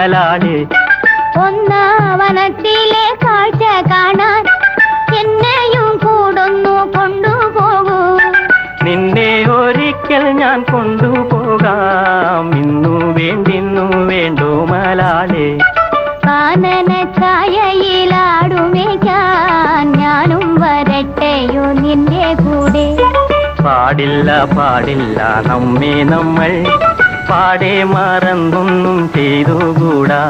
മലാള്. ഒന്നാവനത്തിലെ കാഴ്ച കാണാൻ എന്നെയും കൂടൊന്നു കൊണ്ടുപോകൂ. നിന്നെ ഒരിക്കൽ ഞാൻ കൊണ്ടുപോകാം. ഇന്നു വേണ്ടോ മലാള്. കാനന ഛായയിലാടുമേക്കാൻ ഞാനും വരട്ടെയോ നിന്റെ കൂടെ. പാടില്ല പാടില്ല നമ്മെ നമ്മൾ പാടെ മറന്നൊന്നും ചെയ്തുകൂടാ.